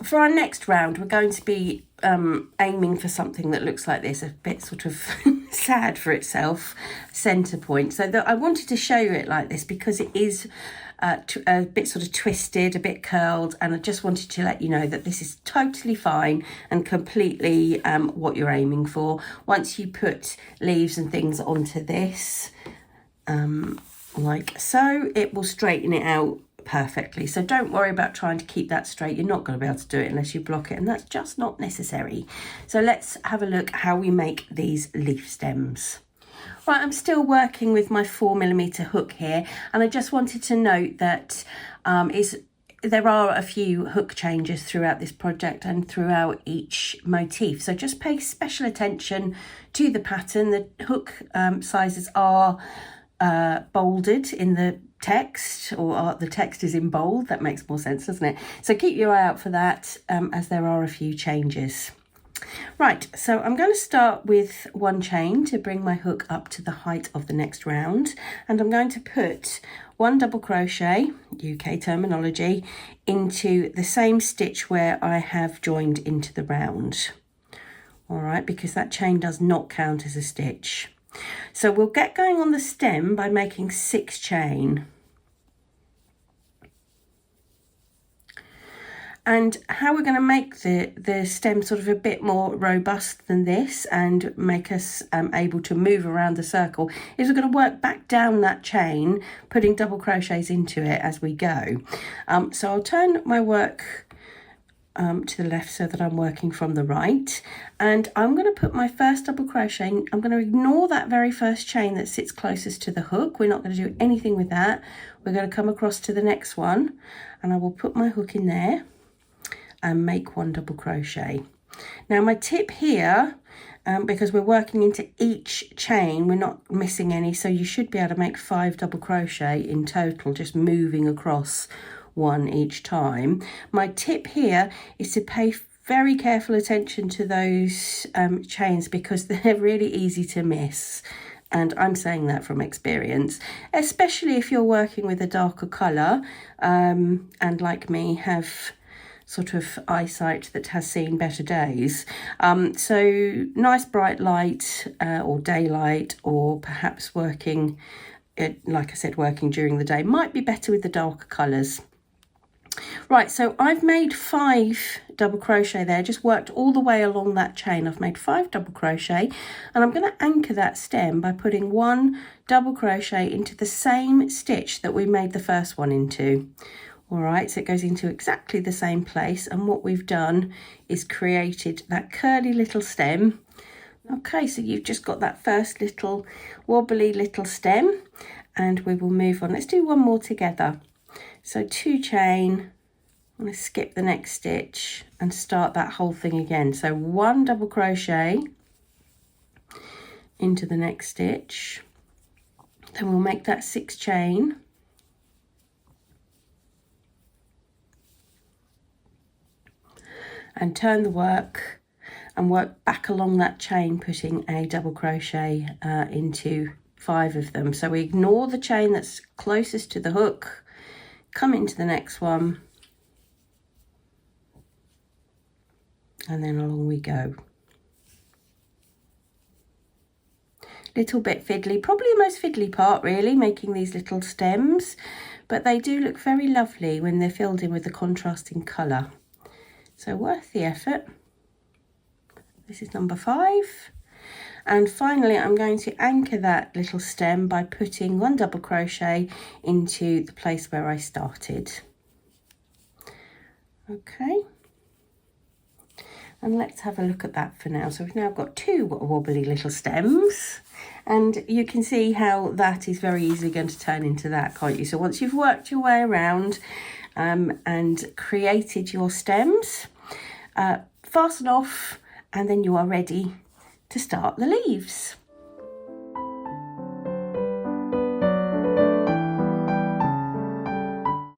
For our next round, we're going to be aiming for something that looks like this, a bit sort of sad for itself, centre point. So that I wanted to show you it like this because it is a bit sort of twisted, a bit curled, and I just wanted to let you know that this is totally fine and completely what you're aiming for. Once you put leaves and things onto this, like so, it will straighten it out perfectly. So don't worry about trying to keep that straight. You're not going to be able to do it unless you block it, and that's just not necessary. So let's have a look how we make these leaf stems. Right, I'm still working with my 4mm hook here, and I just wanted to note that there are a few hook changes throughout this project and throughout each motif. So just pay special attention to the pattern. The hook sizes are bolded in the text, or the text is in bold. That makes more sense, doesn't it? So keep your eye out for that, as there are a few changes. Right, so I'm going to start with one chain to bring my hook up to the height of the next round, and I'm going to put one double crochet, UK terminology, into the same stitch where I have joined into the round. All right, because that chain does not count as a stitch. So we'll get going on the stem by making 6 chain. And how we're going to make the stem sort of a bit more robust than this and make us able to move around the circle is we're going to work back down that chain, putting double crochets into it as we go. So I'll turn my work to the left so that I'm working from the right, and I'm going to put my first double crochet. I'm going to ignore that very first chain that sits closest to the hook. We're not going to do anything with that. We're going to come across to the next one, and I will put my hook in there and make 1 double crochet. Now my tip here, because we're working into each chain, we're not missing any, so you should be able to make 5 double crochet in total, just moving across 1 each time. My tip here is to pay very careful attention to those chains, because they're really easy to miss. And I'm saying that from experience, especially if you're working with a darker colour and like me have sort of eyesight that has seen better days. So nice bright light or daylight, or perhaps working, like I said, working during the day might be better with the darker colours. Right, so I've made 5 double crochet there, just worked all the way along that chain. I've made 5 double crochet, and I'm going to anchor that stem by putting 1 double crochet into the same stitch that we made the first one into. All right, so it goes into exactly the same place, and what we've done is created that curly little stem. Okay, so you've just got that first little wobbly little stem, and we will move on. Let's do one more together. So 2 chain, I'm going to skip the next stitch and start that whole thing again. So 1 double crochet into the next stitch, then we'll make that 6 chain, and turn the work and work back along that chain, putting a double crochet into 5 of them. So we ignore the chain that's closest to the hook, come into the next one, and then along we go. Little bit fiddly, probably the most fiddly part really, making these little stems, but they do look very lovely when they're filled in with the contrasting colour. So worth the effort. This is number 5. And finally, I'm going to anchor that little stem by putting 1 double crochet into the place where I started. Okay. And let's have a look at that for now. So we've now got 2 wobbly little stems, and you can see how that is very easily going to turn into that, can't you? So once you've worked your way around and created your stems, fasten off, and then you are ready to start the leaves.